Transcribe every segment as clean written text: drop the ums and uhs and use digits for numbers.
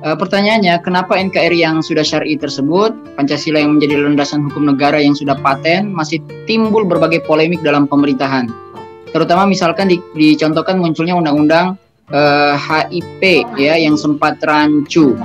Pertanyaannya, kenapa NKRI yang sudah syar'i tersebut, Pancasila yang menjadi landasan hukum negara yang sudah paten, masih timbul berbagai polemik dalam pemerintahan? Terutama misalkan dicontohkan munculnya undang-undang HIP ya yang sempat rancu.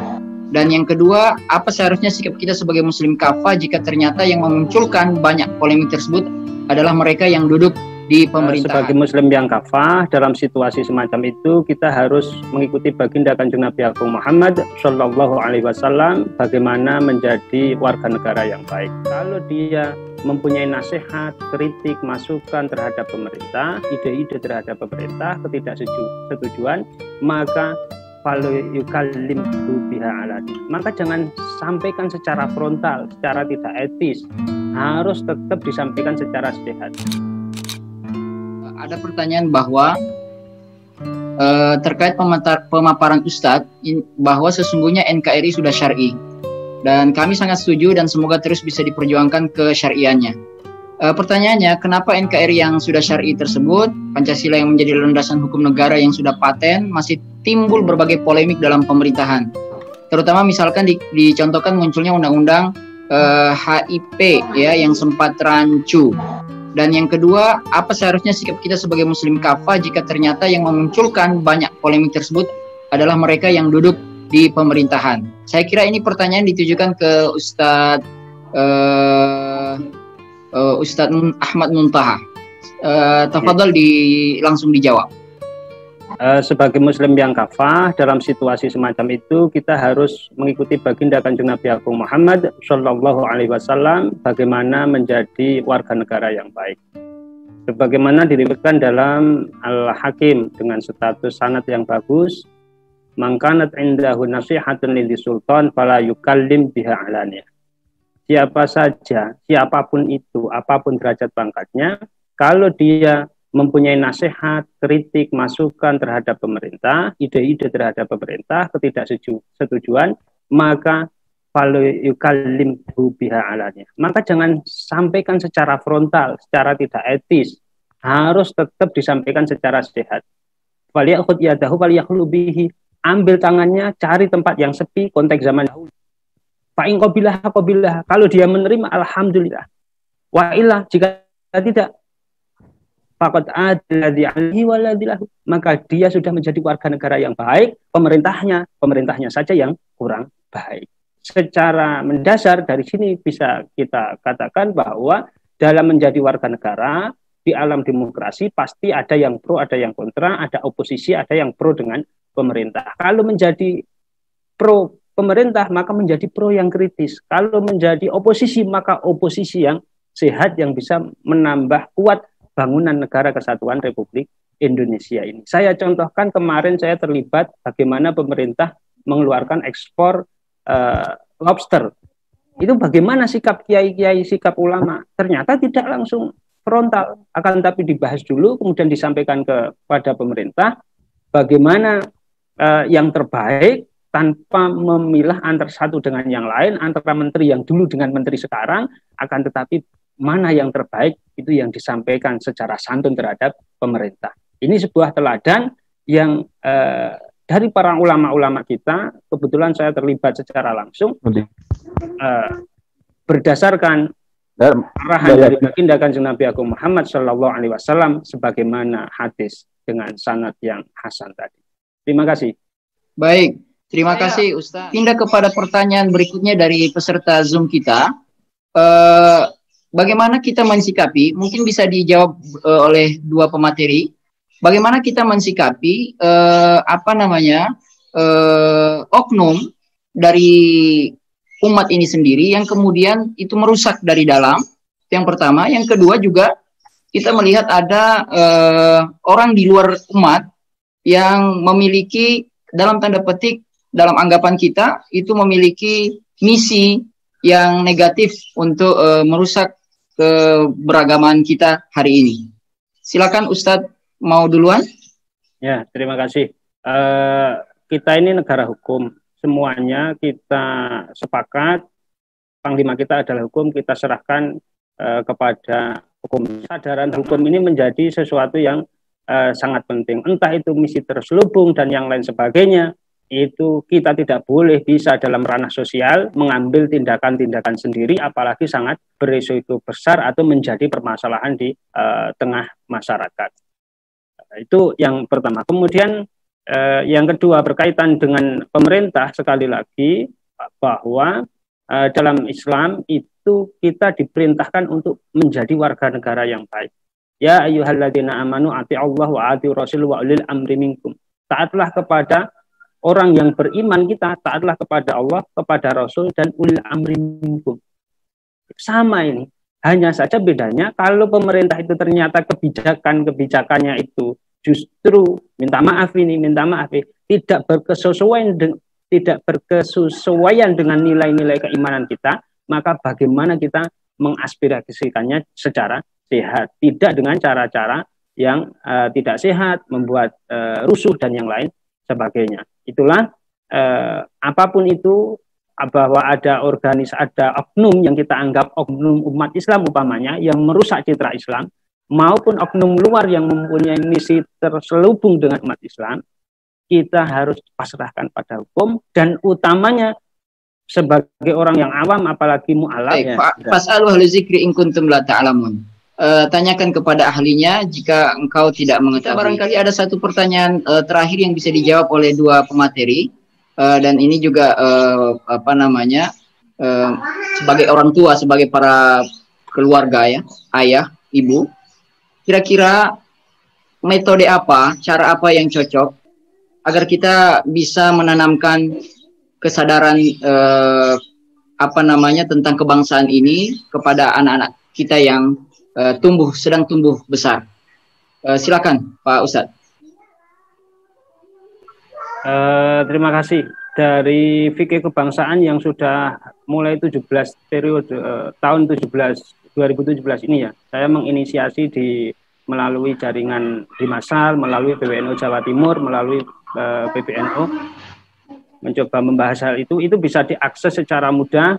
Dan yang kedua, apa seharusnya sikap kita sebagai muslim kafah jika ternyata yang memunculkan banyak polemik tersebut adalah mereka yang duduk di pemerintahan? Sebagai muslim yang kafah dalam situasi semacam itu, kita harus mengikuti baginda Kanjeng Nabi Agung Muhammad Shallallahu Alaihi Wasallam bagaimana menjadi warga negara yang baik. Kalau dia mempunyai nasihat, kritik, masukan terhadap pemerintah, ide-ide terhadap pemerintah, ketidaksetujuan, maka maka jangan sampaikan secara frontal, secara tidak etis, harus tetap disampaikan secara sehat. Ada pertanyaan bahwa terkait pemaparan Ustadz bahwa sesungguhnya NKRI sudah syar'i, dan kami sangat setuju dan semoga terus bisa diperjuangkan kesyar'iannya. Pertanyaannya, kenapa NKRI yang sudah syar'i tersebut, Pancasila yang menjadi landasan hukum negara yang sudah paten, masih timbul berbagai polemik dalam pemerintahan? Terutama misalkan dicontohkan munculnya undang-undang HIP ya yang sempat rancu. Dan yang kedua, apa seharusnya sikap kita sebagai muslim kafah jika ternyata yang memunculkan banyak polemik tersebut adalah mereka yang duduk di pemerintahan? Saya kira ini pertanyaan ditujukan ke Ustadz Ahmad Muntaha. Tafadhol langsung dijawab. Sebagai muslim yang kafah dalam situasi semacam itu, kita harus mengikuti baginda Kanjeng Nabi Agung Muhammad Shallallahu Alaihi Wasallam bagaimana menjadi warga negara yang baik. Sebagaimana diriwayatkan dalam Al-Hakim dengan status sanad yang bagus, mangkanat indahu nasihatun lil sultan fala yukallim biha alaniyah. Siapa saja, siapapun itu, apapun derajat pangkatnya, kalau dia mempunyai nasihat, kritik, masukan terhadap pemerintah, ide-ide terhadap pemerintah, ketidaksetujuan, maka maka jangan sampaikan secara frontal, secara tidak etis, harus tetap disampaikan secara sehat. Ambil tangannya, cari tempat yang sepi, konteks zaman dahulu. Kalau dia menerima, alhamdulillah. Wa illah, jika tidak, maka dia sudah menjadi warga negara yang baik, pemerintahnya saja yang kurang baik. Secara mendasar dari sini bisa kita katakan bahwa dalam menjadi warga negara di alam demokrasi pasti ada yang pro, ada yang kontra, ada oposisi, ada yang pro dengan pemerintah. Kalau menjadi pro pemerintah maka menjadi pro yang kritis. Kalau menjadi oposisi maka oposisi yang sehat yang bisa menambah kuat bangunan negara kesatuan Republik Indonesia ini. Saya contohkan kemarin saya terlibat bagaimana pemerintah mengeluarkan ekspor lobster. Itu bagaimana sikap kiai-kiai, sikap ulama. Ternyata tidak langsung frontal, akan tapi dibahas dulu, kemudian disampaikan kepada pemerintah bagaimana yang terbaik tanpa memilah antara satu dengan yang lain, antara menteri yang dulu dengan menteri sekarang, akan tetapi mana yang terbaik itu yang disampaikan secara santun terhadap pemerintah. Ini sebuah teladan yang dari para ulama-ulama kita, kebetulan saya terlibat secara langsung, berdasarkan arahan dari baginda Kanjeng Nabi Agung Muhammad Shallallahu Alaihi Wasallam sebagaimana hadis dengan sanad yang hasan tadi. Terima kasih. Baik, terima kasih Ustaz. Pindah kepada pertanyaan berikutnya dari peserta Zoom kita. Bagaimana kita mensikapi, mungkin bisa dijawab oleh dua pemateri, bagaimana kita mensikapi oknum dari umat ini sendiri yang kemudian itu merusak dari dalam, yang pertama. Yang kedua juga kita melihat ada orang di luar umat yang memiliki, dalam tanda petik, dalam anggapan kita itu memiliki misi yang negatif untuk merusak keberagaman kita hari ini. Silakan Ustadz, mau duluan? Ya, terima kasih. Kita ini negara hukum, semuanya kita sepakat, panglima kita adalah hukum, kita serahkan kepada hukum. Kesadaran hukum ini menjadi sesuatu yang sangat penting. Entah itu misi terselubung dan yang lain sebagainya, itu kita tidak boleh bisa dalam ranah sosial mengambil tindakan-tindakan sendiri, apalagi sangat berisiko besar atau menjadi permasalahan di tengah masyarakat. Itu yang pertama. Kemudian yang kedua berkaitan dengan pemerintah, sekali lagi bahwa dalam Islam itu kita diperintahkan untuk menjadi warga negara yang baik. Ya ayyuhalladzina amanu ati'allahu wa ati'ur rasul wa ulil amri minkum. Taatlah kepada orang yang beriman, kita taatlah kepada Allah, kepada Rasul, dan ulil amri minkum. Sama ini. Hanya saja bedanya kalau pemerintah itu ternyata kebijakannya itu justru minta maaf tidak berkesesuaian dengan nilai-nilai keimanan kita, maka bagaimana kita mengaspirasikannya secara sehat, tidak dengan cara-cara yang tidak sehat, membuat rusuh dan yang lain sebagainya. Itulah apapun itu, bahwa ada oknum yang kita anggap oknum umat Islam umpamanya yang merusak citra Islam, maupun oknum luar yang mempunyai misi terselubung dengan umat Islam, kita harus pasrahkan pada hukum, dan utamanya sebagai orang yang awam apalagi mu'alaf. Fas'alu ahli dzikri in kuntum la ta'lamun. Tanyakan kepada ahlinya jika engkau tidak mengetahui. Barangkali ada satu pertanyaan terakhir yang bisa dijawab oleh dua pemateri, dan ini juga sebagai orang tua, sebagai para keluarga ya, ayah, ibu, kira-kira metode apa, cara apa yang cocok agar kita bisa menanamkan kesadaran tentang kebangsaan ini kepada anak-anak kita yang sedang tumbuh besar. Silakan Pak Ustadz. Terima kasih. Dari fikih kebangsaan yang sudah mulai 17 periode tahun 2017 ini ya, saya menginisiasi melalui jaringan di Masal, melalui PWNU Jawa Timur, melalui PBNU, mencoba membahas hal itu bisa diakses secara mudah.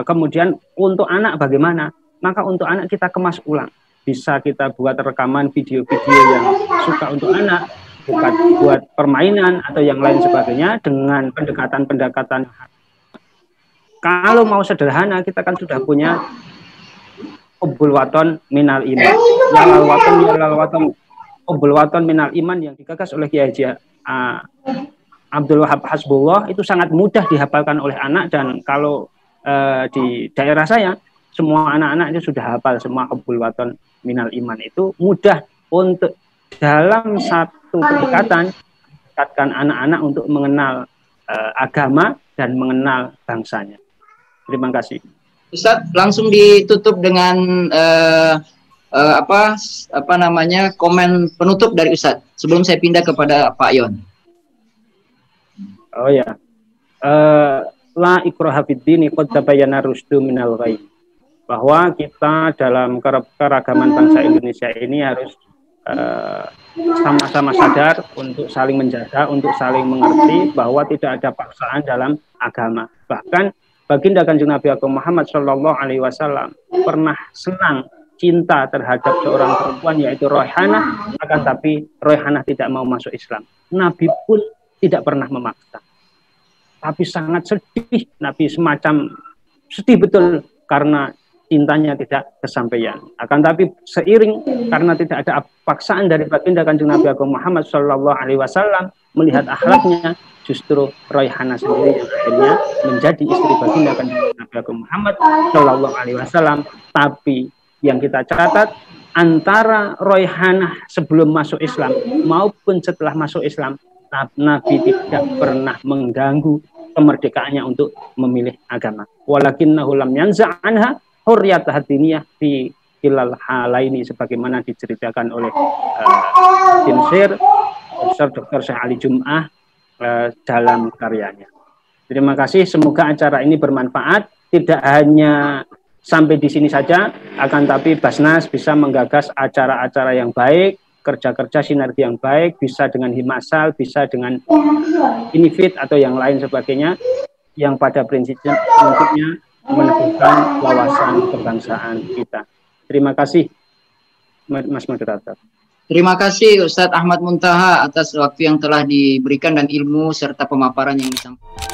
Kemudian untuk anak bagaimana? Maka untuk anak kita kemas ulang. Bisa kita buat rekaman video-video yang suka untuk anak, bukan buat permainan atau yang lain sebagainya, dengan pendekatan-pendekatan. Kalau mau sederhana, kita kan sudah punya hubbul waton minal iman. Yalal waton hubbul waton minal iman yang digagas oleh Kiai Haji Abdul Wahab Hasbullah, itu sangat mudah dihafalkan oleh anak. Dan kalau di daerah saya, semua anak-anak itu sudah hafal semua hubbul waton minal iman. Itu mudah untuk dalam satu pendekatan meningkatkan anak-anak untuk mengenal agama dan mengenal bangsanya. Terima kasih. Ustadz, langsung ditutup dengan komen penutup dari Ustadz sebelum saya pindah kepada Pak Yon. Oh ya, la ikraha fid dini qad tabayyana rusdu minal ghayy. Bahwa kita dalam keragaman bangsa Indonesia ini harus sama-sama sadar untuk saling menjaga, untuk saling mengerti bahwa tidak ada paksaan dalam agama. Bahkan baginda Kanjeng Nabi Muhammad Shallallahu Alaihi Wasallam pernah senang cinta terhadap seorang perempuan yaitu Raihanah, akan tapi Raihanah tidak mau masuk Islam. Nabi pun tidak pernah memaksa, tapi sangat sedih. Nabi semacam sedih betul karena cintanya tidak kesampaian. Akan tapi seiring karena tidak ada paksaan dari baginda Kanjeng Nabi Muhammad Shallallahu Alaihi Wasallam, melihat akhlaknya, justru Raihanah sendiri yang akhirnya menjadi istri baginda Kanjeng Nabi Muhammad Shallallahu Alaihi Wasallam. Tapi yang kita catat, antara Raihanah sebelum masuk Islam maupun setelah masuk Islam, Nabi tidak pernah mengganggu kemerdekaannya untuk memilih agama. Walakinnahu lam yanza' anha hurriyat hadiniyah fi kilal halaini, sebagaimana diceritakan oleh Timsir Dr. Syekh Ali Jum'ah dalam karyanya. Terima kasih, semoga acara ini bermanfaat, tidak hanya sampai di sini saja, akan tapi Basnas bisa menggagas acara-acara yang baik, kerja-kerja sinergi yang baik, bisa dengan Himasal, bisa dengan Inifit atau yang lain sebagainya, yang pada prinsipnya meneguhkan wawasan kebangsaan kita. Terima kasih, Mas Moderator. Terima kasih Ustadz Ahmad Muntaha atas waktu yang telah diberikan dan ilmu serta pemaparan yang disampaikan.